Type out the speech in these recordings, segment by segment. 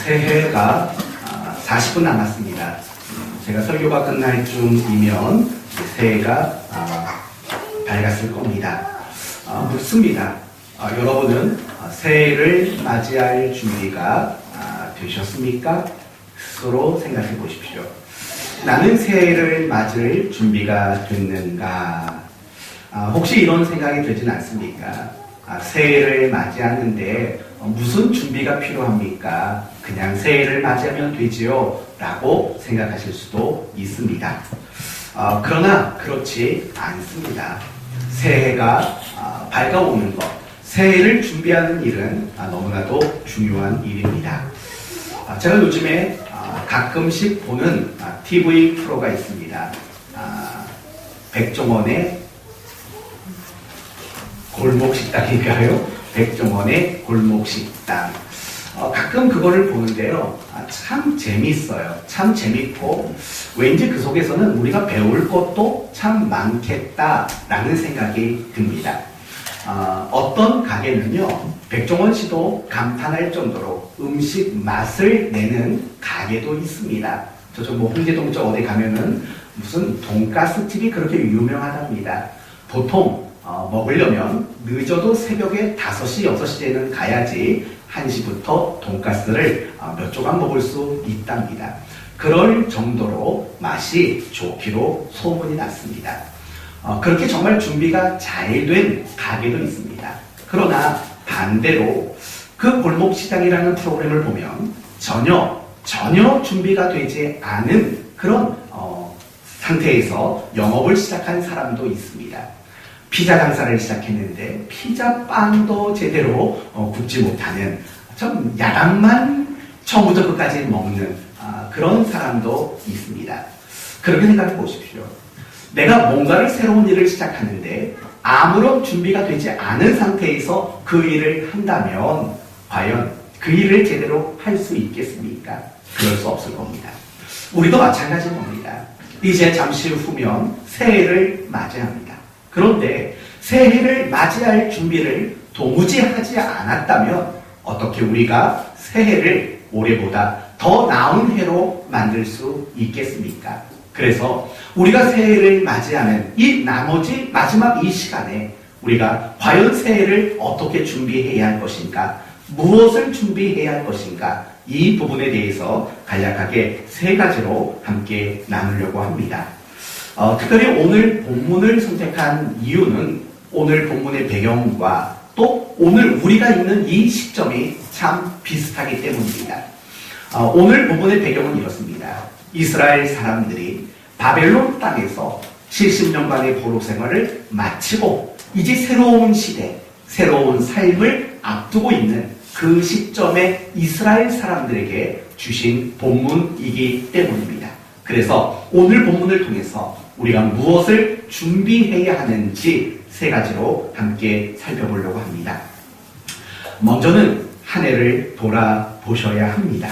새해가 40분 남았습니다. 제가 설교가 끝날 쯤이면 새해가 밝았을 겁니다. 묻습니다. 여러분은 새해를 맞이할 준비가 되셨습니까? 스스로 생각해 보십시오. 나는 새해를 맞을 준비가 됐는가? 혹시 이런 생각이 들진 않습니까? 새해를 맞이하는데 무슨 준비가 필요합니까? 그냥 새해를 맞이하면 되지요? 라고 생각하실 수도 있습니다. 그러나 그렇지 않습니다. 새해가 밝아오는 것, 새해를 준비하는 일은 너무나도 중요한 일입니다. 제가 요즘에 가끔씩 보는 TV 프로가 있습니다. 백종원의 골목식당인가요? 백종원의 골목식당. 가끔 그거를 보는데요. 참 재밌어요. 참 재밌고 왠지 그 속에서는 우리가 배울 것도 참 많겠다라는 생각이 듭니다. 어떤 가게는요, 백종원 씨도 감탄할 정도로 음식 맛을 내는 가게도 있습니다. 저쪽 뭐 홍제동 쪽 어디 가면은 무슨 돈가스 집이 그렇게 유명하답니다. 보통 먹으려면 늦어도 새벽에 5시, 6시에는 가야지 1시부터 돈가스를 몇 조각 먹을 수 있답니다. 그럴 정도로 맛이 좋기로 소문이 났습니다. 그렇게 정말 준비가 잘 된 가게도 있습니다. 그러나 반대로 그 골목시장이라는 프로그램을 보면 전혀 준비가 되지 않은 그런 상태에서 영업을 시작한 사람도 있습니다. 피자 장사를 시작했는데 피자빵도 제대로 굽지 못하는 좀 야간만 처음부터 끝까지 먹는 그런 사람도 있습니다. 그렇게 생각해 보십시오. 내가 뭔가를 새로운 일을 시작하는데 아무런 준비가 되지 않은 상태에서 그 일을 한다면 과연 그 일을 제대로 할 수 있겠습니까? 그럴 수 없을 겁니다. 우리도 마찬가지인 겁니다. 이제 잠시 후면 새해를 맞이합니다. 그런데 새해를 맞이할 준비를 도무지 하지 않았다면 어떻게 우리가 새해를 올해보다 더 나은 해로 만들 수 있겠습니까? 그래서 우리가 새해를 맞이하는 이 나머지 마지막 이 시간에 우리가 과연 새해를 어떻게 준비해야 할 것인가, 무엇을 준비해야 할 것인가, 이 부분에 대해서 간략하게 3가지로 함께 나누려고 합니다. 특별히 오늘 본문을 선택한 이유는 오늘 본문의 배경과 또 오늘 우리가 있는 이 시점이 참 비슷하기 때문입니다. 오늘 본문의 배경은 이렇습니다. 이스라엘 사람들이 바벨론 땅에서 70년간의 포로 생활을 마치고 이제 새로운 시대, 새로운 삶을 앞두고 있는 그 시점에 이스라엘 사람들에게 주신 본문이기 때문입니다. 그래서 오늘 본문을 통해서 우리가 무엇을 준비해야 하는지 3가지로 함께 살펴보려고 합니다. 먼저는 한 해를 돌아보셔야 합니다.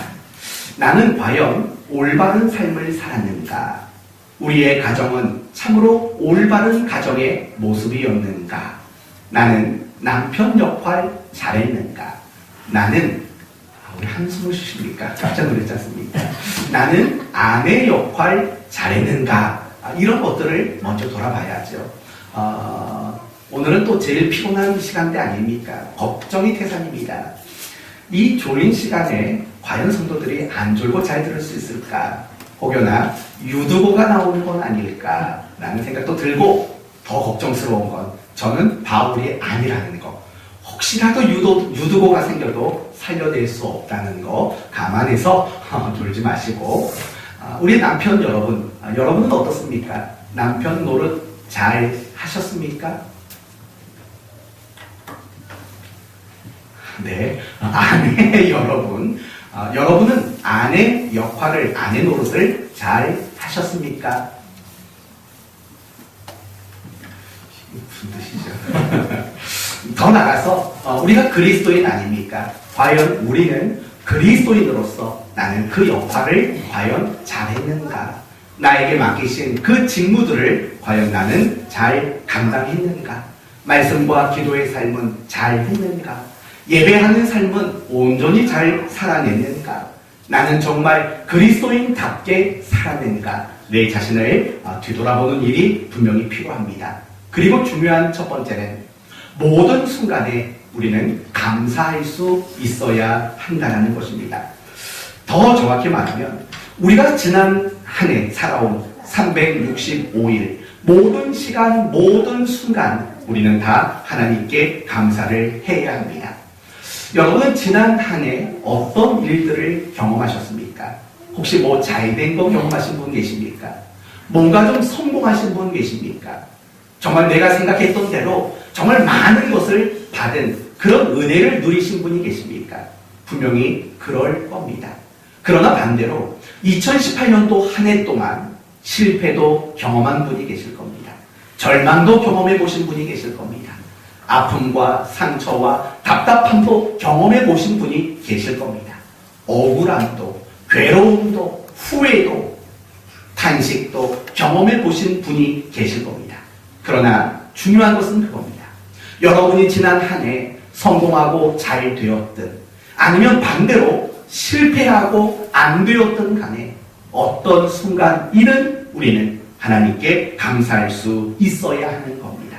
나는 과연 올바른 삶을 살았는가? 우리의 가정은 참으로 올바른 가정의 모습이었는가? 나는 남편 역할 잘했는가? 나는 우리 한숨을 쉬십니까? 깜짝 놀랐지 않습니까? 나는 아내 역할 잘했는가? 이런 것들을 먼저 돌아봐야죠. 오늘은 또 제일 피곤한 시간대 아닙니까? 걱정이 태산입니다. 이 졸린 시간에 과연 성도들이 안 졸고 잘 들을 수 있을까? 혹여나 유두고가 나오는 건 아닐까? 라는 생각도 들고 더 걱정스러운 건 저는 바울이 아니라는 거. 혹시라도 유두고가 생겨도 살려낼 수 없다는 거 감안해서 졸지 마시고 우리 남편 여러분은 어떻습니까? 남편 노릇 잘 하셨습니까? 네, 아내 여러분은 아내 역할을, 아내 노릇을 잘 하셨습니까? 무슨 뜻이죠? 더 나가서 우리가 그리스도인 아닙니까? 과연 우리는 그리스도인으로서 나는 그 역할을 과연 잘했는가? 나에게 맡기신 그 직무들을 과연 나는 잘 감당했는가? 말씀과 기도의 삶은 잘 했는가? 예배하는 삶은 온전히 잘 살아냈는가? 나는 정말 그리스도인답게 살았는가? 내 자신을 뒤돌아보는 일이 분명히 필요합니다. 그리고 중요한 첫 번째는 모든 순간에 우리는 감사할 수 있어야 한다는 것입니다. 더 정확히 말하면 우리가 지난 한 해 살아온 365일 모든 시간 모든 순간 우리는 다 하나님께 감사를 해야 합니다. 여러분은 지난 한 해 어떤 일들을 경험하셨습니까? 혹시 뭐 잘된 거 경험하신 분 계십니까? 뭔가 좀 성공하신 분 계십니까? 정말 내가 생각했던 대로 정말 많은 것을 받은 그런 은혜를 누리신 분이 계십니까? 분명히 그럴 겁니다. 그러나 반대로 2018년도 한 해 동안 실패도 경험한 분이 계실 겁니다. 절망도 경험해 보신 분이 계실 겁니다. 아픔과 상처와 답답함도 경험해 보신 분이 계실 겁니다. 억울함도, 괴로움도, 후회도, 탄식도 경험해 보신 분이 계실 겁니다. 그러나 중요한 것은 그겁니다. 여러분이 지난 한 해 성공하고 잘 되었든 아니면 반대로 실패하고 안 되었든 간에 어떤 순간이든 우리는 하나님께 감사할 수 있어야 하는 겁니다.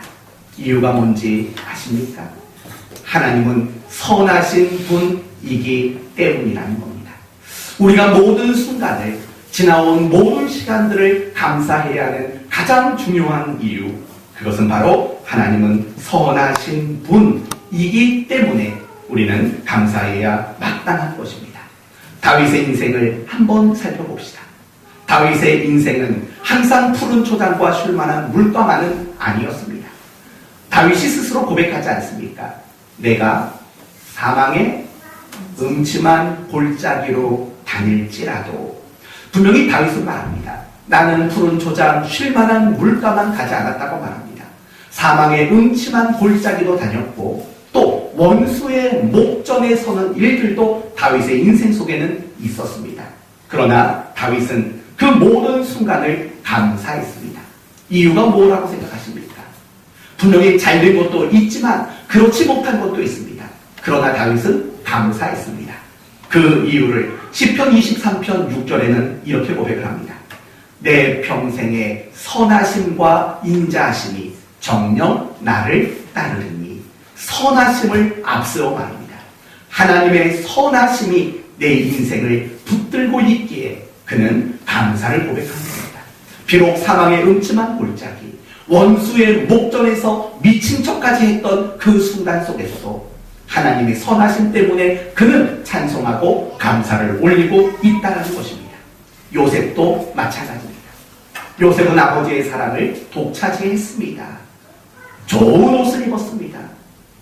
이유가 뭔지 아십니까? 하나님은 선하신 분이기 때문이라는 겁니다. 우리가 모든 순간을 지나온 모든 시간들을 감사해야 하는 가장 중요한 이유, 그것은 바로 하나님은 선하신 분이기 때문에 우리는 감사해야 마땅한 것입니다. 다윗의 인생을 한번 살펴봅시다. 다윗의 인생은 항상 푸른 초장과 쉴만한 물가만은 아니었습니다. 다윗이 스스로 고백하지 않습니까? 내가 사망의 음침한 골짜기로 다닐지라도, 분명히 다윗은 말합니다. 나는 푸른 초장 쉴만한 물가만 가지 않았다고 말합니다. 사망의 음침한 골짜기도 다녔고 또 원수의 목전에 서는 일들도 다윗의 인생 속에는 있었습니다. 그러나 다윗은 그 모든 순간을 감사했습니다. 이유가 뭐라고 생각하십니까? 분명히 잘된 것도 있지만 그렇지 못한 것도 있습니다. 그러나 다윗은 감사했습니다. 그 이유를 시편 23편 6절에는 이렇게 고백을 합니다. 내 평생의 선하심과 인자하심이 정녕 나를 따르리니. 선하심을 앞세워 말입니다. 하나님의 선하심이 내 인생을 붙들고 있기에 그는 감사를 고백하는 겁니다. 비록 사망의 음침한 골짜기, 원수의 목전에서 미친 척까지 했던 그 순간 속에서도 하나님의 선하심 때문에 그는 찬송하고 감사를 올리고 있다는 것입니다. 요셉도 마찬가지입니다. 요셉은 아버지의 사랑을 독차지했습니다. 좋은 옷을 입었습니다.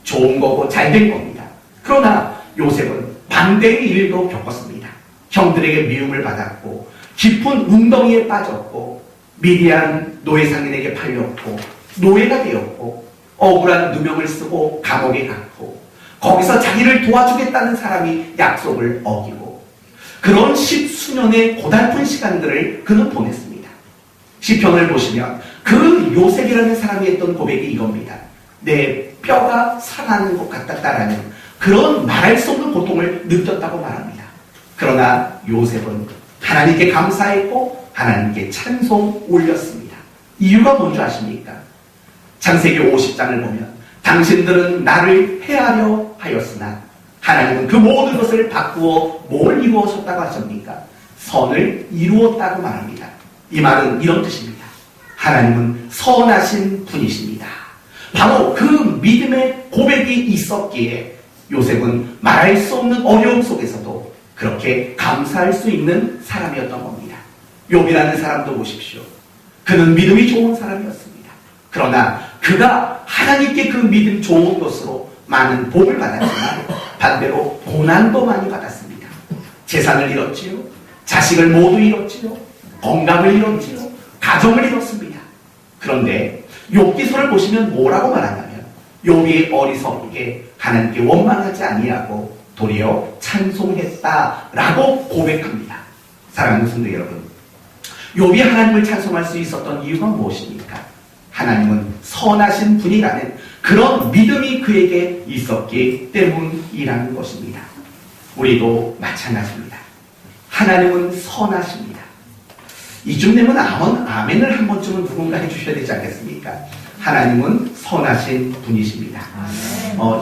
좋은 거고 잘된 겁니다. 그러나 요셉은 반대의 일도 겪었습니다. 형들에게 미움을 받았고 깊은 웅덩이에 빠졌고 미디안 노예상인에게 팔렸고 노예가 되었고 억울한 누명을 쓰고 감옥에 갔고 거기서 자기를 도와주겠다는 사람이 약속을 어기고 그런 십수년의 고달픈 시간들을 그는 보냈습니다. 시편을 보시면 그 요셉이라는 사람이 했던 고백이 이겁니다. 내 뼈가 상하는 것 같았다라는 그런 말할 수 없는 고통을 느꼈다고 말합니다. 그러나 요셉은 하나님께 감사했고 하나님께 찬송 올렸습니다. 이유가 뭔지 아십니까? 창세기 50장을 보면 당신들은 나를 해하려 하였으나 하나님은 그 모든 것을 바꾸어 뭘 이루어졌다고 하십니까? 선을 이루었다고 말합니다. 이 말은 이런 뜻입니다. 하나님은 선하신 분이십니다. 바로 그 믿음의 고백이 있었기에 요셉은 말할 수 없는 어려움 속에서도 그렇게 감사할 수 있는 사람이었던 겁니다. 욥이라는 사람도 보십시오. 그는 믿음이 좋은 사람이었습니다. 그러나 그가 하나님께 그 믿음 좋은 것으로 많은 복을 받았지만 반대로 고난도 많이 받았습니다. 재산을 잃었지요. 자식을 모두 잃었지요. 건강을 잃었지요. 가정을 잃었습니다. 그런데 욥기서를 보시면 뭐라고 말하냐면 욥이 어리석게 하나님께 원망하지 아니하고 도리어 찬송했다라고 고백합니다. 사랑하는 성도 여러분, 욥이 하나님을 찬송할 수 있었던 이유가 무엇입니까? 하나님은 선하신 분이라는 그런 믿음이 그에게 있었기 때문이라는 것입니다. 우리도 마찬가지입니다. 하나님은 선하십니다. 이쯤 되면 아멘을 한 번쯤은 누군가 해주셔야 되지 않겠습니까? 하나님은 선하신 분이십니다.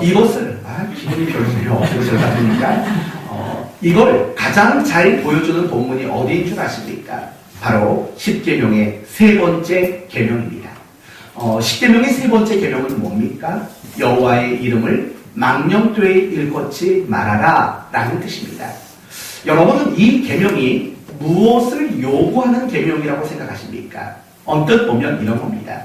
이것을 기분이 별로네요. 이것을 받으니까 이걸 가장 잘 보여주는 본문이 어디인 줄 아십니까? 바로 10계명의 세 번째 계명입니다. 10계명의 세 번째 계명은 뭡니까? 여호와의 이름을 망령되이 일컫지 말아라 라는 뜻입니다. 여러분은 이 계명이 무엇을 요구하는 계명이라고 생각하십니까? 언뜻 보면 이런 겁니다.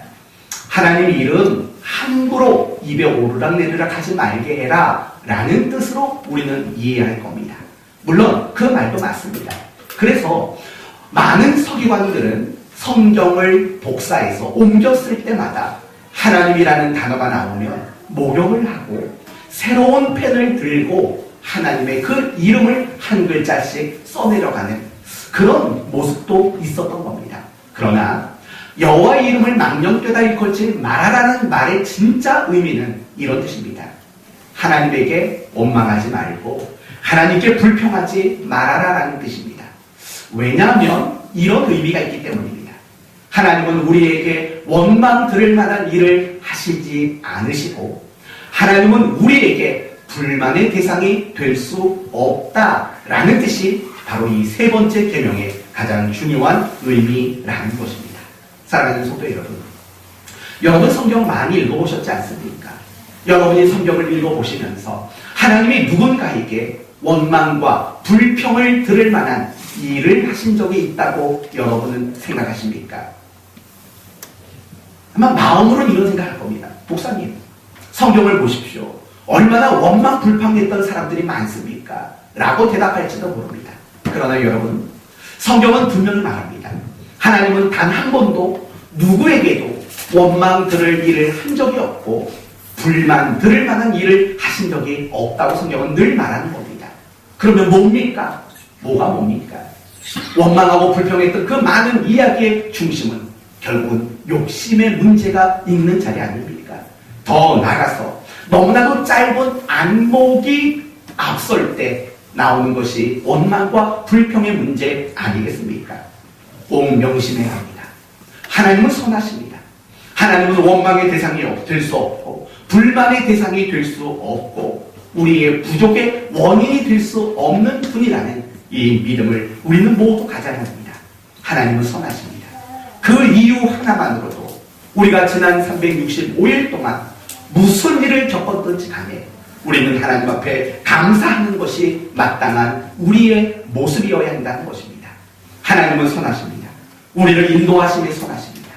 하나님 이름 함부로 입에 오르락내리락 하지 말게 해라 라는 뜻으로 우리는 이해할 겁니다. 물론 그 말도 맞습니다. 그래서 많은 서기관들은 성경을 복사해서 옮겨 쓸 때마다 하나님이라는 단어가 나오면 목욕을 하고 새로운 펜을 들고 하나님의 그 이름을 한 글자씩 써내려가는 그런 모습도 있었던 겁니다. 그러나 여호와의 이름을 망령되다 일컬지 말아라는 말의 진짜 의미는 이런 뜻입니다. 하나님에게 원망하지 말고 하나님께 불평하지 말아라라는 뜻입니다. 왜냐하면 이런 의미가 있기 때문입니다. 하나님은 우리에게 원망 들을 만한 일을 하시지 않으시고 하나님은 우리에게 불만의 대상이 될 수 없다라는 뜻이 바로 이 세 번째 계명의 가장 중요한 의미라는 것입니다. 사랑하는 성도 여러분 성경 많이 읽어보셨지 않습니까? 여러분이 성경을 읽어보시면서 하나님이 누군가에게 원망과 불평을 들을 만한 일을 하신 적이 있다고 여러분은 생각하십니까? 아마 마음으로는 이런 생각할 겁니다. 목사님, 성경을 보십시오. 얼마나 원망 불평했던 사람들이 많습니까? 라고 대답할지도 모릅니다. 그러나 여러분, 성경은 분명히 말합니다. 하나님은 단 한 번도 누구에게도 원망 들을 일을 한 적이 없고 불만 들을 만한 일을 하신 적이 없다고 성경은 늘 말하는 겁니다. 그러면 뭡니까? 뭐가 뭡니까? 원망하고 불평했던 그 많은 이야기의 중심은 결국은 욕심의 문제가 있는 자리 아닙니까? 더 나아가서 너무나도 짧은 안목이 앞설 때 나오는 것이 원망과 불평의 문제 아니겠습니까? 꼭 명심해야 합니다. 하나님은 선하십니다. 하나님은 원망의 대상이 될 수 없고 불만의 대상이 될 수 없고 우리의 부족의 원인이 될 수 없는 분이라는 이 믿음을 우리는 모두 가져야 합니다. 하나님은 선하십니다. 그 이유 하나만으로도 우리가 지난 365일 동안 무슨 일을 겪었든지 간에 우리는 하나님 앞에 감사하는 것이 마땅한 우리의 모습이어야 한다는 것입니다. 하나님은 선하십니다. 우리를 인도하심에 선하십니다.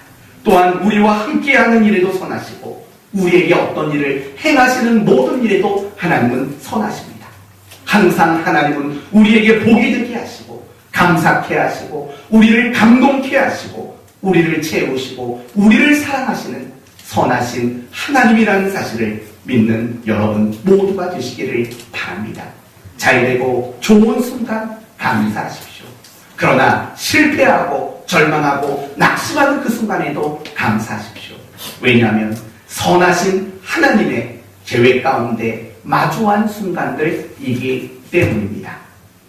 또한 우리와 함께하는 일에도 선하시고 우리에게 어떤 일을 행하시는 모든 일에도 하나님은 선하십니다. 항상 하나님은 우리에게 복이 되게 하시고 감사케 하시고 우리를 감동케 하시고 우리를 채우시고 우리를 사랑하시는 선하신 하나님이라는 사실을 믿는 여러분 모두가 되시기를 바랍니다. 잘되고 좋은 순간 감사하십시오. 그러나 실패하고 절망하고 낙심하는 그 순간에도 감사하십시오. 왜냐하면 선하신 하나님의 계획 가운데 마주한 순간들이기 때문입니다.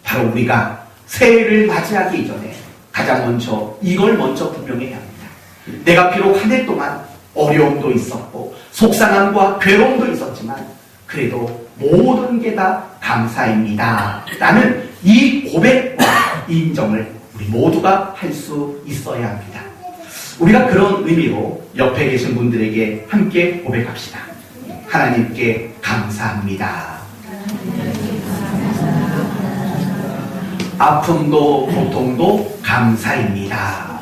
바로 우리가 새해를 맞이하기 이전에 가장 먼저 이걸 먼저 분명히 해야 합니다. 내가 비록 한 해 동안 어려움도 있었고 속상함과 괴로움도 있었지만 그래도 모든 게 다 감사입니다 라는 이 고백과 인정을 우리 모두가 할 수 있어야 합니다. 우리가 그런 의미로 옆에 계신 분들에게 함께 고백합시다. 하나님께 감사합니다. 아픔도 고통도 감사입니다.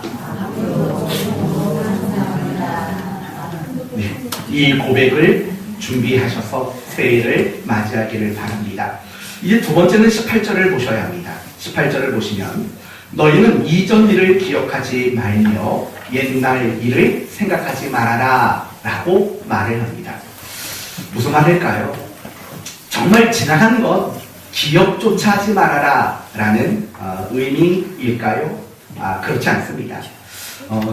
네, 이 고백을 준비하셔서 새해를 맞이하기를 바랍니다. 이제 두 번째는 18절을 보셔야 합니다. 18절을 보시면 너희는 이전 일을 기억하지 말며 옛날 일을 생각하지 말아라 라고 말을 합니다. 무슨 말일까요? 정말 지나간 것 기억조차 하지 말아라 라는 의미일까요? 그렇지 않습니다.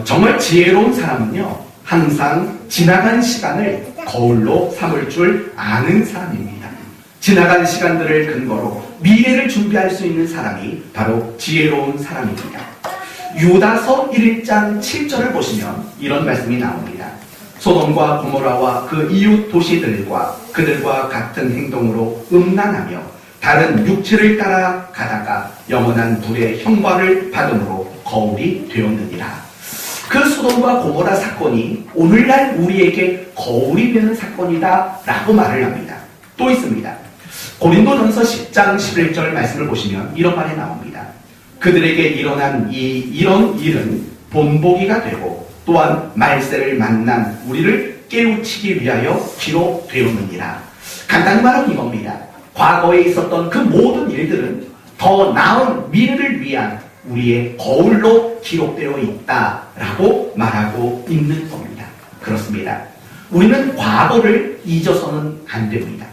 정말 지혜로운 사람은요 항상 지나간 시간을 거울로 삼을 줄 아는 사람입니다. 지나간 시간들을 근거로 미래를 준비할 수 있는 사람이 바로 지혜로운 사람입니다. 유다서 1장 7절을 보시면 이런 말씀이 나옵니다. 소돔과 고모라와 그 이웃 도시들과 그들과 같은 행동으로 음란하며 다른 육체를 따라 가다가 영원한 불의 형벌을 받음으로 거울이 되었느니라. 그 소돔과 고모라 사건이 오늘날 우리에게 거울이 되는 사건이다 라고 말을 합니다. 또 있습니다. 고린도전서 10장 11절 말씀을 보시면 이런 말이 나옵니다. 그들에게 일어난 이런 일은 본보기가 되고 또한 말세를 만난 우리를 깨우치기 위하여 기록되었느니라. 간단히 말하면 이겁니다. 과거에 있었던 그 모든 일들은 더 나은 미래를 위한 우리의 거울로 기록되어 있다라고 말하고 있는 겁니다. 그렇습니다. 우리는 과거를 잊어서는 안 됩니다.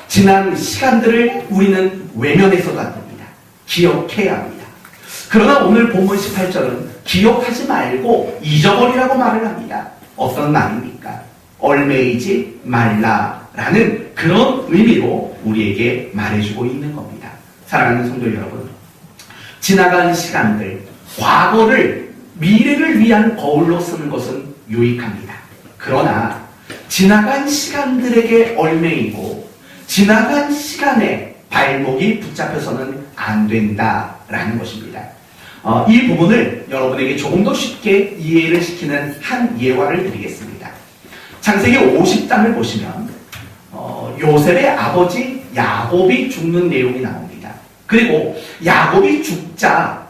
지난 시간들을 우리는 외면해서도 안 됩니다. 기억해야 합니다. 그러나 오늘 본문 18절은 기억하지 말고 잊어버리라고 말을 합니다. 어떤 말입니까? 얼매이지 말라라는 그런 의미로 우리에게 말해주고 있는 겁니다. 사랑하는 성도 여러분, 지나간 시간들, 과거를 미래를 위한 거울로 쓰는 것은 유익합니다. 그러나 지나간 시간들에게 얼매이고 지나간 시간에 발목이 붙잡혀서는 안 된다라는 것입니다. 이 부분을 여러분에게 조금 더 쉽게 이해를 시키는 한 예화를 드리겠습니다. 창세기 50장을 보시면 요셉의 아버지 야곱이 죽는 내용이 나옵니다. 그리고 야곱이 죽자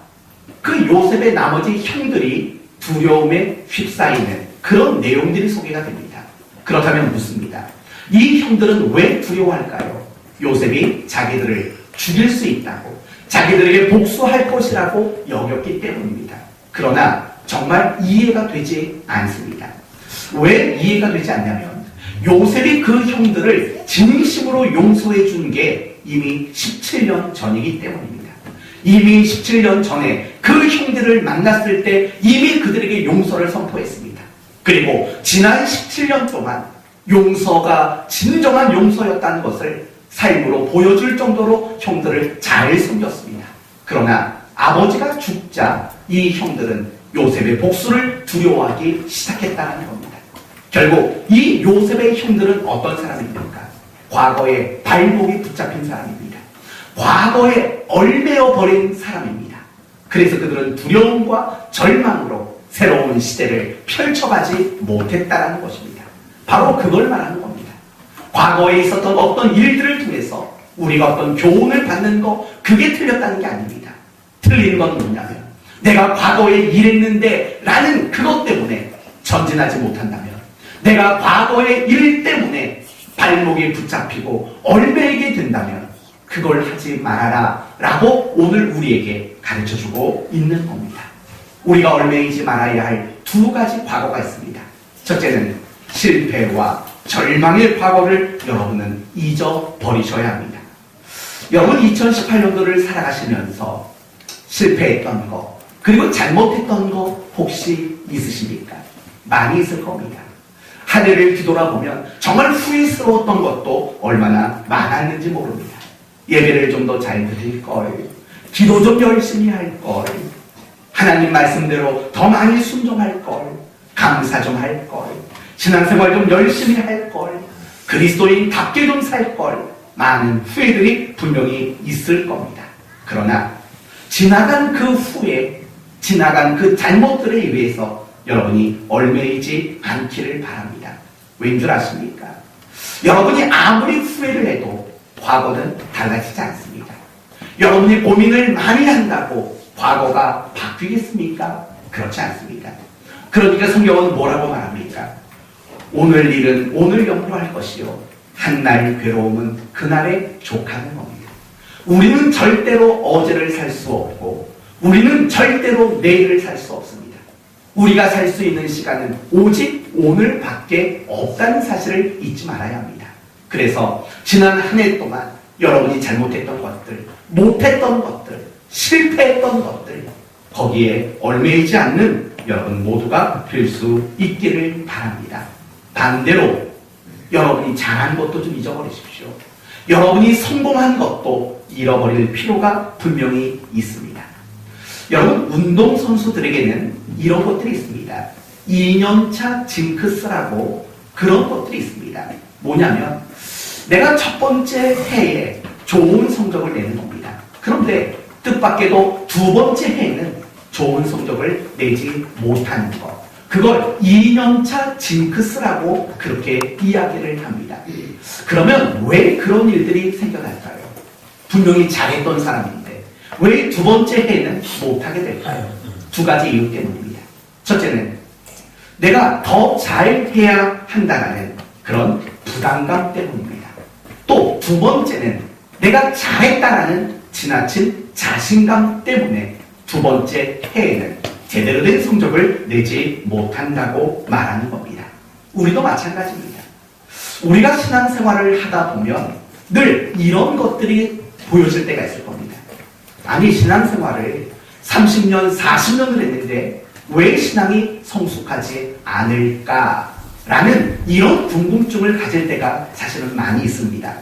그 요셉의 나머지 형들이 두려움에 휩싸이는 그런 내용들이 소개가 됩니다. 그렇다면 묻습니다. 이 형들은 왜 두려워할까요? 요셉이 자기들을 죽일 수 있다고, 자기들에게 복수할 것이라고 여겼기 때문입니다. 그러나 정말 이해가 되지 않습니다. 왜 이해가 되지 않냐면 요셉이 그 형들을 진심으로 용서해 준 게 이미 17년 전이기 때문입니다. 이미 17년 전에 그 형들을 만났을 때 이미 그들에게 용서를 선포했습니다. 그리고 지난 17년 동안 용서가 진정한 용서였다는 것을 삶으로 보여줄 정도로 형들을 잘 섬겼습니다. 그러나 아버지가 죽자 이 형들은 요셉의 복수를 두려워하기 시작했다는 겁니다. 결국 이 요셉의 형들은 어떤 사람입니까? 과거에 발목이 붙잡힌 사람입니다. 과거에 얼매어 버린 사람입니다. 그래서 그들은 두려움과 절망으로 새로운 시대를 펼쳐가지 못했다는 것입니다. 바로 그걸 말하는 겁니다. 과거에 있었던 어떤 일들을 통해서 우리가 어떤 교훈을 받는 거, 그게 틀렸다는 게 아닙니다. 틀린 건 뭐냐면 내가 과거에 이랬는데 라는 그것 때문에 전진하지 못한다면, 내가 과거의 일 때문에 발목이 붙잡히고 얼매이게 된다면 그걸 하지 말아라 라고 오늘 우리에게 가르쳐주고 있는 겁니다. 우리가 얼매이지 말아야 할 두 가지 과거가 있습니다. 첫째는 실패와 절망의 과거를 여러분은 잊어버리셔야 합니다. 여러분 2018년도를 살아가시면서 실패했던 거, 그리고 잘못했던 거 혹시 있으십니까? 많이 있을 겁니다. 한 해를 뒤돌아보면 정말 후회스러웠던 것도 얼마나 많았는지 모릅니다. 예배를 좀 더 잘 드릴 걸, 기도 좀 열심히 할 걸, 하나님 말씀대로 더 많이 순종할 걸, 감사 좀 할 걸, 신앙생활 좀 열심히 할 걸, 그리스도인답게 좀 살 걸, 많은 후회들이 분명히 있을 겁니다. 그러나 지나간 그 후에, 지나간 그 잘못들에 의해서 여러분이 얼매이지 않기를 바랍니다. 왠 줄 아십니까? 여러분이 아무리 후회를 해도 과거는 달라지지 않습니다. 여러분이 고민을 많이 한다고 과거가 바뀌겠습니까? 그렇지 않습니다. 그러니까 성경은 뭐라고 말합니까? 오늘 일은 오늘 염려할 것이요 한날 괴로움은 그날에 족하는 겁니다. 우리는 절대로 어제를 살 수 없고 우리는 절대로 내일을 살 수 없습니다. 우리가 살 수 있는 시간은 오직 오늘밖에 없다는 사실을 잊지 말아야 합니다. 그래서 지난 한 해 동안 여러분이 잘못했던 것들, 못했던 것들, 실패했던 것들, 거기에 얽매이지 않는 여러분 모두가 될 수 있기를 바랍니다. 반대로 여러분이 잘한 것도 좀 잊어버리십시오. 여러분이 성공한 것도 잃어버릴 필요가 분명히 있습니다. 여러분, 운동선수들에게는 이런 것들이 있습니다. 2년차 징크스라고 그런 것들이 있습니다. 뭐냐면 내가 첫 번째 해에 좋은 성적을 내는 겁니다. 그런데 뜻밖에도 두 번째 해에는 좋은 성적을 내지 못하는 것. 그걸 2년차 징크스라고 그렇게 이야기를 합니다. 그러면 왜 그런 일들이 생겨날까요? 분명히 잘했던 사람인데 왜 두 번째 해에는 못하게 될까요? 두 가지 이유 때문입니다. 첫째는 내가 더 잘해야 한다는 그런 부담감 때문입니다. 또 두 번째는 내가 잘했다라는 지나친 자신감 때문에 두 번째 해에는 제대로 된 성적을 내지 못한다고 말하는 겁니다. 우리도 마찬가지입니다. 우리가 신앙생활을 하다 보면 늘 이런 것들이 보여질 때가 있을 겁니다. 아니, 신앙생활을 30년, 40년을 했는데 왜 신앙이 성숙하지 않을까라는 이런 궁금증을 가질 때가 사실은 많이 있습니다.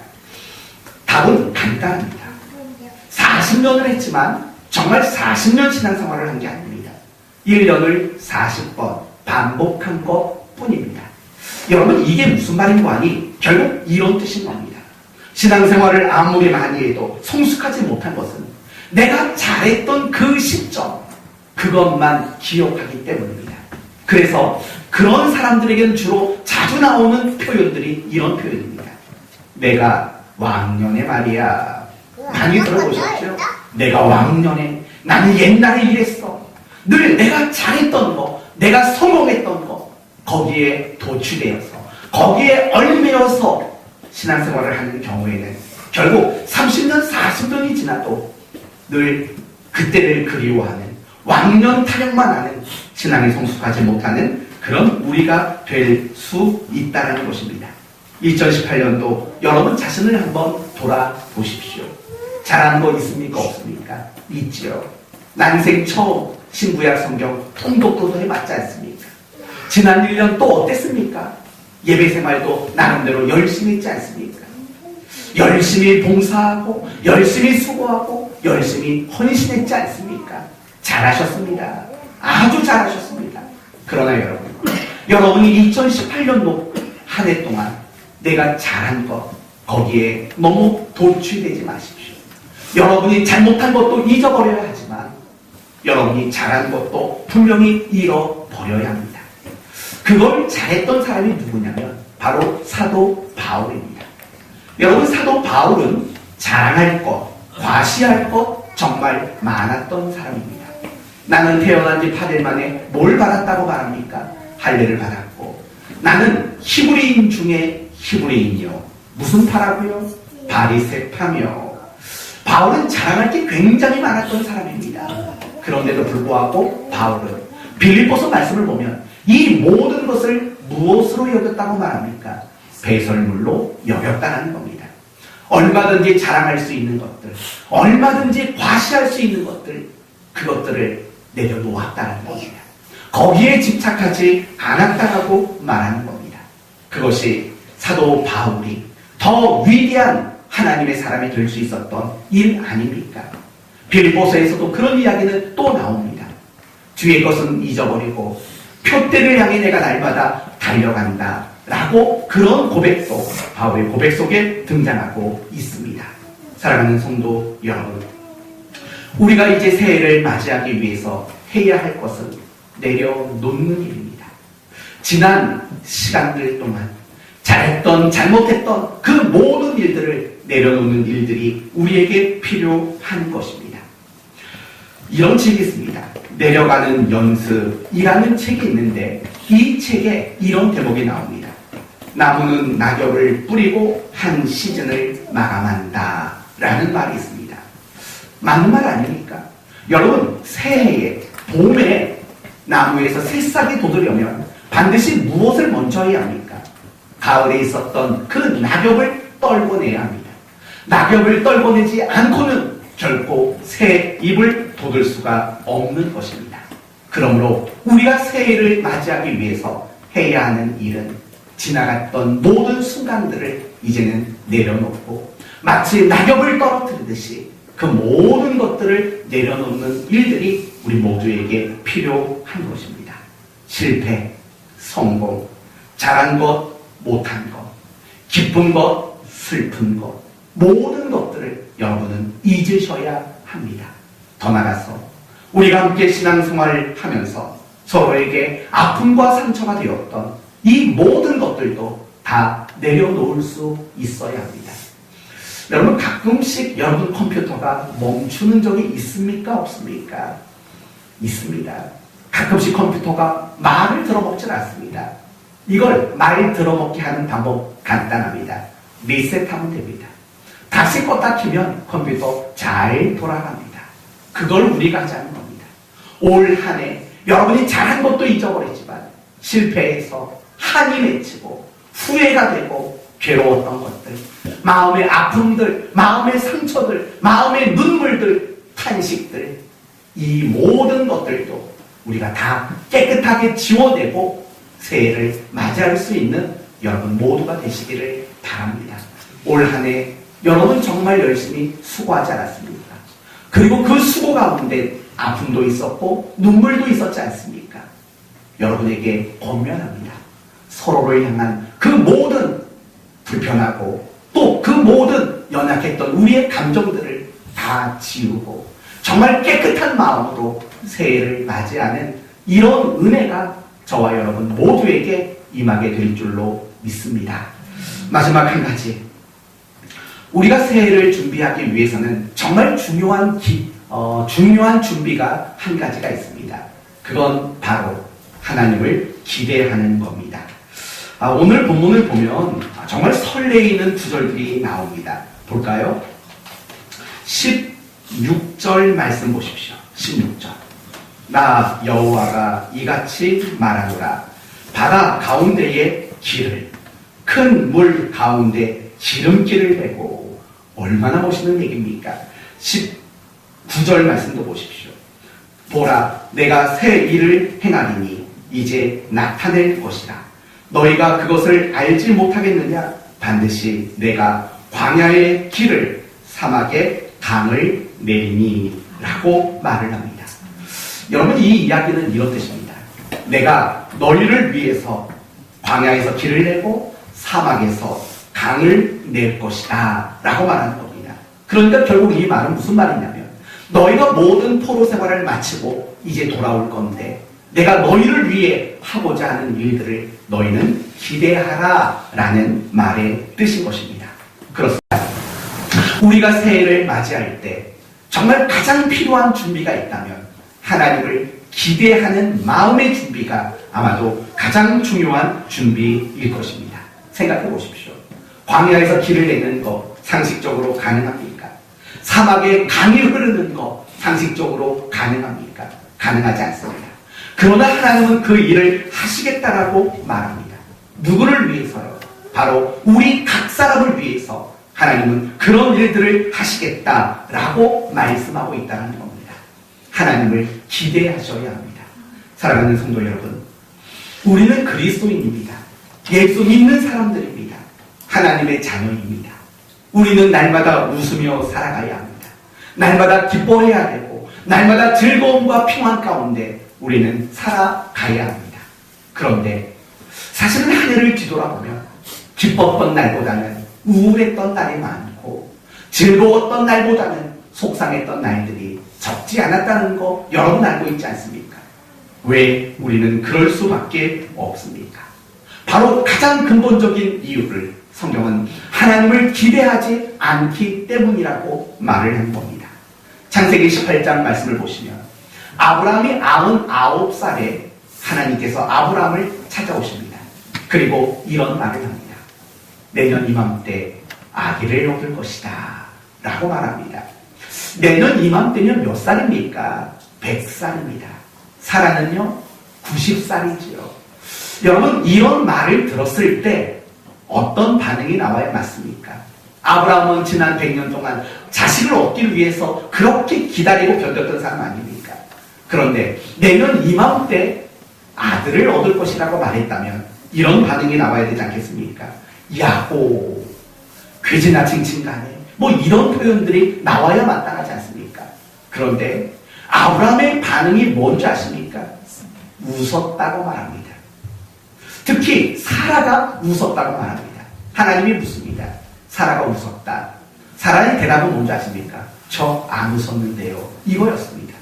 답은 간단합니다. 40년을 했지만 정말 40년 신앙생활을 한 게 아닙니다. 1년을 40번 반복한 것 뿐입니다. 여러분, 이게 무슨 말인 거 아니? 결국 이런 뜻인 겁니다. 신앙생활을 아무리 많이 해도 성숙하지 못한 것은 내가 잘했던 그 시점, 그것만 기억하기 때문입니다. 그래서 그런 사람들에게는 주로 자주 나오는 표현들이 이런 표현입니다. 내가 왕년에 말이야. 많이 들어보셨죠? 내가 왕년에, 나는 옛날에 이랬어. 늘 내가 잘했던 거, 내가 성공했던 거, 거기에 도취되어서, 거기에 얽매여서 신앙생활을 하는 경우에는 결국 30년, 40년이 지나도 늘 그때를 그리워하는, 왕년 타령만 하는, 신앙이 성숙하지 못하는 그런 우리가 될 수 있다는 것입니다. 2018년도 여러분 자신을 한번 돌아보십시오. 잘한 거 있습니까? 없습니까? 있지요. 난생 처음 신구약 성경 통독도 해봤지 않습니까? 지난 1년 또 어땠습니까? 예배생활도 나름대로 열심히 했지 않습니까? 열심히 봉사하고 열심히 수고하고 열심히 헌신했지 않습니까? 잘하셨습니다. 아주 잘하셨습니다. 그러나 여러분이 2018년도 한 해 동안 내가 잘한 것, 거기에 너무 도취되지 마십시오. 여러분이 잘못한 것도 잊어버려야 하지만 여러분이 잘한 것도 분명히 잃어버려야 합니다. 그걸 잘했던 사람이 누구냐면 바로 사도 바울입니다. 여러분, 사도 바울은 자랑할 것, 과시할 것 정말 많았던 사람입니다. 나는 태어난 지 8일 만에 뭘 받았다고 말합니까? 할례를 받았고, 나는 히브리인 중에 히브리인이요. 무슨 파라고요? 바리새파며. 바울은 자랑할 게 굉장히 많았던 사람입니다. 그런데도 불구하고 바울은 빌립보서 말씀을 보면 이 모든 것을 무엇으로 여겼다고 말합니까? 배설물로 여겼다는 겁니다. 얼마든지 자랑할 수 있는 것들, 얼마든지 과시할 수 있는 것들, 그것들을 내려놓았다는 겁니다. 거기에 집착하지 않았다라고 말하는 겁니다. 그것이 사도 바울이 더 위대한 하나님의 사람이 될 수 있었던 일 아닙니까? 빌립보서에서도 그런 이야기는 또 나옵니다. 뒤의 것은 잊어버리고 표대를 향해 내가 날마다 달려간다 라고 그런 고백도 바울의 고백 속에 등장하고 있습니다. 사랑하는 성도 여러분, 우리가 이제 새해를 맞이하기 위해서 해야 할 것은 내려놓는 일입니다. 지난 시간들 동안 잘했던 잘못했던 그 모든 일들을 내려놓는 일들이 우리에게 필요한 것입니다. 이런 책이 있습니다. 내려가는 연습이라는 책이 있는데 이 책에 이런 대목이 나옵니다. 나무는 낙엽을 뿌리고 한 시즌을 마감한다 라는 말이 있습니다. 맞는 말 아닙니까? 여러분, 새해에 봄에 나무에서 새싹이 돋으려면 반드시 무엇을 먼저 해야 합니까? 가을에 있었던 그 낙엽을 떨궈내야 합니다. 낙엽을 떨궈내지 않고는 결코 새 잎을 돋을 수가 없는 것입니다. 그러므로 우리가 새해를 맞이하기 위해서 해야 하는 일은 지나갔던 모든 순간들을 이제는 내려놓고 마치 낙엽을 떨어뜨리듯이 그 모든 것들을 내려놓는 일들이 우리 모두에게 필요한 것입니다. 실패, 성공, 잘한 것, 못한 것, 기쁜 것, 슬픈 것, 모든 것들을 여러분은 잊으셔야 합니다. 더 나아가서 우리가 함께 신앙생활을 하면서 서로에게 아픔과 상처가 되었던 이 모든 것들도 다 내려놓을 수 있어야 합니다. 여러분, 가끔씩 여러분 컴퓨터가 멈추는 적이 있습니까? 없습니까? 있습니다. 가끔씩 컴퓨터가 말을 들어먹질 않습니다. 이걸 말 들어먹게 하는 방법 간단합니다. 리셋하면 됩니다. 다시 껐다 키면 컴퓨터 잘 돌아갑니다. 그걸 우리가 하자는 겁니다. 올 한 해 여러분이 잘한 것도 잊어버리지만 실패해서 한이 맺히고 후회가 되고 괴로웠던 것들, 마음의 아픔들, 마음의 상처들, 마음의 눈물들, 탄식들, 이 모든 것들도 우리가 다 깨끗하게 지워내고 새해를 맞이할 수 있는 여러분 모두가 되시기를 바랍니다. 올 한 해 여러분 정말 열심히 수고하지 않았습니까? 그리고 그 수고 가운데 아픔도 있었고 눈물도 있었지 않습니까? 여러분에게 권면합니다. 서로를 향한 그 모든 불편하고 또 그 모든 연약했던 우리의 감정들을 다 지우고 정말 깨끗한 마음으로 새해를 맞이하는 이런 은혜가 저와 여러분 모두에게 임하게 될 줄로 믿습니다. 마지막 한 가지, 우리가 새해를 준비하기 위해서는 정말 중요한 준비가 한 가지가 있습니다. 그건 바로 하나님을 기대하는 겁니다. 오늘 본문을 보면 정말 설레이는 구절들이 나옵니다. 볼까요? 16절 말씀 보십시오. 16절. 나 여호와가 이같이 말하노라. 바다 가운데에 길을, 큰 물 가운데 지름길을 내고. 얼마나 멋있는 얘기입니까? 19절 말씀도 보십시오. 보라, 내가 새 일을 행하리니 이제 나타낼 것이라. 너희가 그것을 알지 못하겠느냐? 반드시 내가 광야의 길을, 사막에 강을 내리니 라고 말을 합니다. 여러분, 이 이야기는 이런 뜻입니다. 내가 너희를 위해서 광야에서 길을 내고 사막에서 강을 낼 것이다 라고 말하는 겁니다. 그러니까 결국 이 말은 무슨 말이냐면, 너희가 모든 포로 생활을 마치고 이제 돌아올 건데 내가 너희를 위해 하고자 하는 일들을 너희는 기대하라 라는 말의 뜻인 것입니다. 그렇습니다. 우리가 새해를 맞이할 때 정말 가장 필요한 준비가 있다면 하나님을 기대하는 마음의 준비가 아마도 가장 중요한 준비일 것입니다. 생각해 보십시오. 광야에서 길을 내는 거 상식적으로 가능합니까? 사막에 강이 흐르는 거 상식적으로 가능합니까? 가능하지 않습니다. 그러나 하나님은 그 일을 하시겠다라고 말합니다. 누구를 위해서요? 바로 우리 각 사람을 위해서 하나님은 그런 일들을 하시겠다라고 말씀하고 있다는 겁니다. 하나님을 기대하셔야 합니다. 사랑하는 성도 여러분, 우리는 그리스도인입니다. 예수 믿는 사람들입니다. 하나님의 자녀입니다. 우리는 날마다 웃으며 살아가야 합니다. 날마다 기뻐해야 되고 날마다 즐거움과 평안 가운데 우리는 살아가야 합니다. 그런데 사실은 한 해를 뒤돌아보면 기뻤던 날보다는 우울했던 날이 많고 즐거웠던 날보다는 속상했던 날들이 적지 않았다는 거 여러분 알고 있지 않습니까? 왜 우리는 그럴 수밖에 없습니까? 바로 가장 근본적인 이유를 성경은 하나님을 기대하지 않기 때문이라고 말을 한 겁니다. 창세기 18장 말씀을 보시면 아브라함이 99살에 하나님께서 아브라함을 찾아오십니다. 그리고 이런 말을 합니다. 내년 이맘때 아기를 얻을 것이다 라고 말합니다. 내년 이맘때면 몇 살입니까? 100살입니다. 사라는요 90살이지요. 여러분, 이런 말을 들었을 때 어떤 반응이 나와야 맞습니까? 아브라함은 지난 100년 동안 자식을 얻기 위해서 그렇게 기다리고 견뎠던 사람 아닙니까? 그런데 내년 이맘때 아들을 얻을 것이라고 말했다면 이런 반응이 나와야 되지 않겠습니까? 야호, 괴지나 칭칭간에 뭐 이런 표현들이 나와야 마땅하지 않습니까? 그런데 아브라함의 반응이 뭔지 아십니까? 웃었다고 말합니다. 특히 사라가 웃었다고 말합니다. 하나님이 묻습니다. 사라가 웃었다. 사라의 대답은 뭔지 아십니까? 저 안 웃었는데요. 이거였습니다.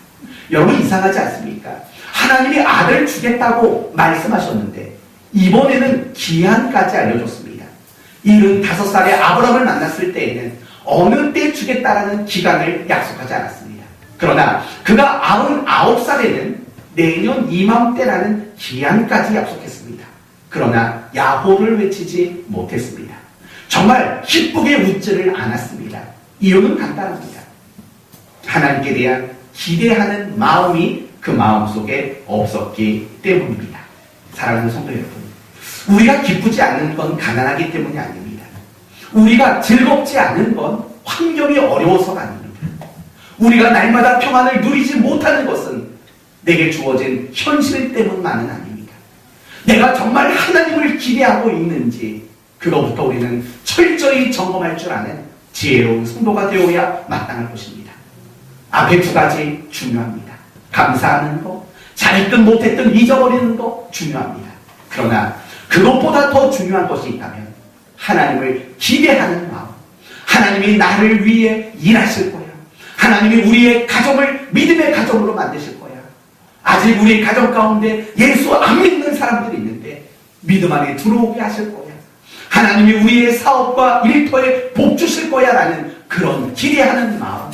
여러분 이상하지 않습니까? 하나님이 아들 주겠다고 말씀하셨는데 이번에는 기한까지 알려줬습니다. 75살에 아브라함을 만났을 때에는 어느 때 주겠다라는 기간을 약속하지 않았습니다. 그러나 그가 99살에는 내년 이맘때라는 기한까지 약속했습니다. 그러나 야호를 외치지 못했습니다. 정말 기쁘게 웃지를 않았습니다. 이유는 간단합니다. 하나님께 대한 기대하는 마음이 그 마음속에 없었기 때문입니다. 사랑하는 성도 여러분, 우리가 기쁘지 않는 건 가난하기 때문이 아닙니다. 우리가 즐겁지 않은 건 환경이 어려워서가 아닙니다. 우리가 날마다 평안을 누리지 못하는 것은 내게 주어진 현실 때문만은 아닙니다. 내가 정말 하나님을 기대하고 있는지 그거부터 우리는 철저히 점검할 줄 아는 지혜로운 성도가 되어야 마땅할 것입니다. 앞에 두 가지 중요합니다. 감사하는 것, 잘했든 못했든 잊어버리는 것 중요합니다. 그러나 그것보다 더 중요한 것이 있다면 하나님을 기대하는 마음, 하나님이 나를 위해 일하실 거야. 하나님이 우리의 가정을 믿음의 가정으로 만드실 거야. 아직 우리 가정 가운데 예수 안 믿는 사람들이 있는데 믿음 안에 들어오게 하실 거야. 하나님이 우리의 사업과 일터에 복 주실 거야 라는 그런 기대하는 마음,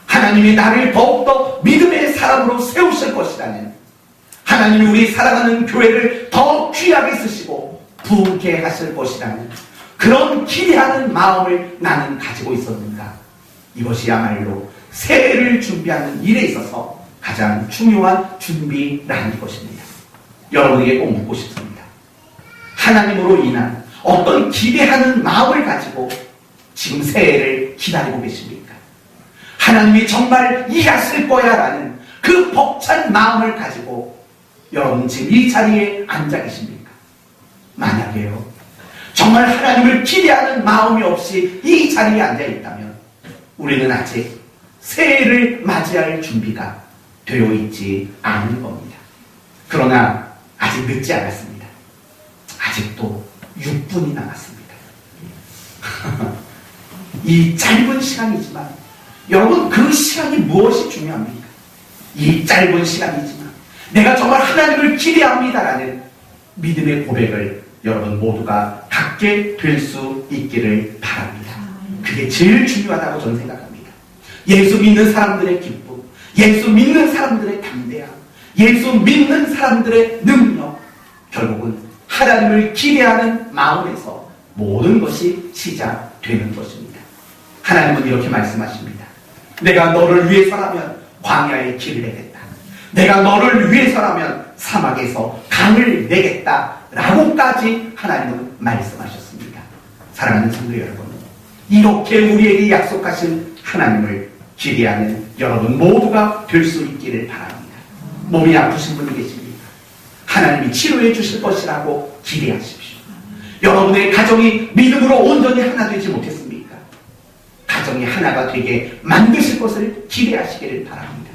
하나님이 나를 더욱더 믿음의 사람으로 세우실 것이라는, 하나님이 우리 사랑하는 교회를 더 귀하게 쓰시고 부흥케 하실 것이라는 그런 기대하는 마음을 나는 가지고 있었는가? 이것이야말로 새해를 준비하는 일에 있어서 가장 중요한 준비라는 것입니다. 여러분에게 꼭 묻고 싶습니다. 하나님으로 인한 어떤 기대하는 마음을 가지고 지금 새해를 기다리고 계십니까? 하나님이 정말 일하실 거야 라는 그 벅찬 마음을 가지고 여러분 지금 이 자리에 앉아 계십니까? 만약에요, 정말 하나님을 기대하는 마음이 없이 이 자리에 앉아 있다면 우리는 아직 새해를 맞이할 준비가 되어 있지 않은 겁니다. 그러나 아직 늦지 않았습니다. 아직도 6분이 남았습니다. 이 짧은 시간이지만 여러분, 그 시간이 무엇이 중요합니까? 이 짧은 시간이지만 내가 정말 하나님을 기대합니다라는 믿음의 고백을 여러분 모두가 갖게 될 수 있기를 바랍니다. 그게 제일 중요하다고 저는 생각합니다. 예수 믿는 사람들의 기쁨, 예수 믿는 사람들의 담대함, 예수 믿는 사람들의 능력, 결국은 하나님을 기대하는 마음에서 모든 것이 시작되는 것입니다. 하나님은 이렇게 말씀하십니다. 내가 너를 위해서라면 광야에 길을 내겠다. 내가 너를 위해서라면 사막에서 강을 내겠다 라고까지 하나님은 말씀하셨습니다. 사랑하는 성도 여러분, 이렇게 우리에게 약속하신 하나님을 기대하는 여러분 모두가 될 수 있기를 바랍니다. 몸이 아프신 분이 계십니까? 하나님이 치료해 주실 것이라고 기대하십시오. 여러분의 가정이 믿음으로 온전히 하나 되지 못했습니까? 가정이 하나가 되게 만드실 것을 기대하시기를 바랍니다.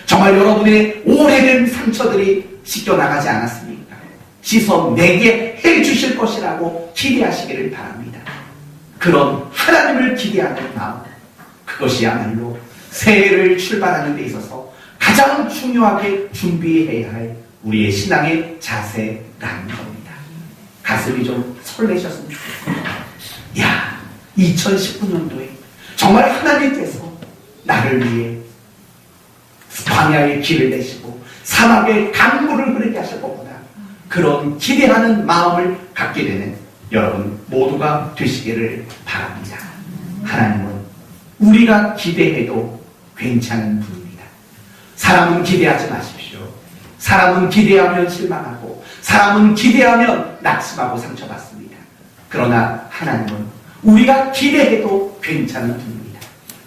정말 여러분의 오래된 상처들이 씻겨나가지 않았습니까? 씻어내게 해주실 것이라고 기대하시기를 바랍니다. 그런 하나님을 기대하는 마음, 그것이야말로 새해를 출발하는 데 있어서 가장 중요하게 준비해야 할 우리의 신앙의 자세라는 겁니다. 가슴이 좀 설레셨으면 좋겠습니다. 야, 2019년도에 정말 하나님께서 나를 위해 광야의 길을 내시고 사막에 강물을 흐르게 하실 거구나. 그런 기대하는 마음을 갖게 되는 여러분 모두가 되시기를 바랍니다. 하나님은 우리가 기대해도 괜찮은 분입니다. 사람은 기대하지 마십시오. 사람은 기대하면 실망하고 사람은 기대하면 낙심하고 상처받습니다. 그러나 하나님은 우리가 기대해도 괜찮은 분입니다.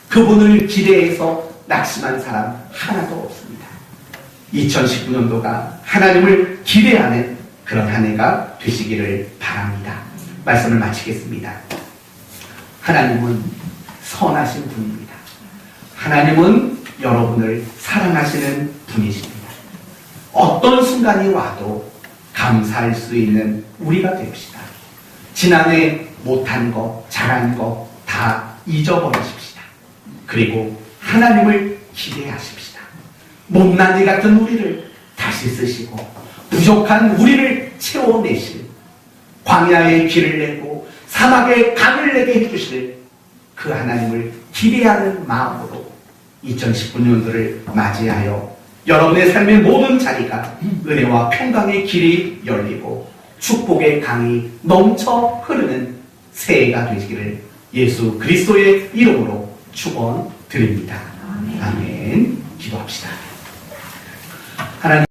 그분을 기대해서 낙심한 사람 하나도 없습니다. 2019년도가 하나님을 기대하는 그런 한 해가 되시기를 바랍니다. 말씀을 마치겠습니다. 하나님은 선하신 분입니다. 하나님은 여러분을 사랑하시는 분이십니다. 어떤 순간이 와도 감사할 수 있는 우리가 됩시다. 지난해 못한 거, 잘한 거 다 잊어버리십시다. 그리고 하나님을 기대하십시다. 못난이 같은 우리를 다시 쓰시고 부족한 우리를 채워내실, 광야에 길을 내고 사막에 강을 내게 해주실 그 하나님을 기대하는 마음으로 2019년도를 맞이하여 여러분의 삶의 모든 자리가 은혜와 평강의 길이 열리고 축복의 강이 넘쳐 흐르는 새해가 되시기를 예수 그리스도의 이름으로 축원드립니다. 아멘. 기도합시다. 하나님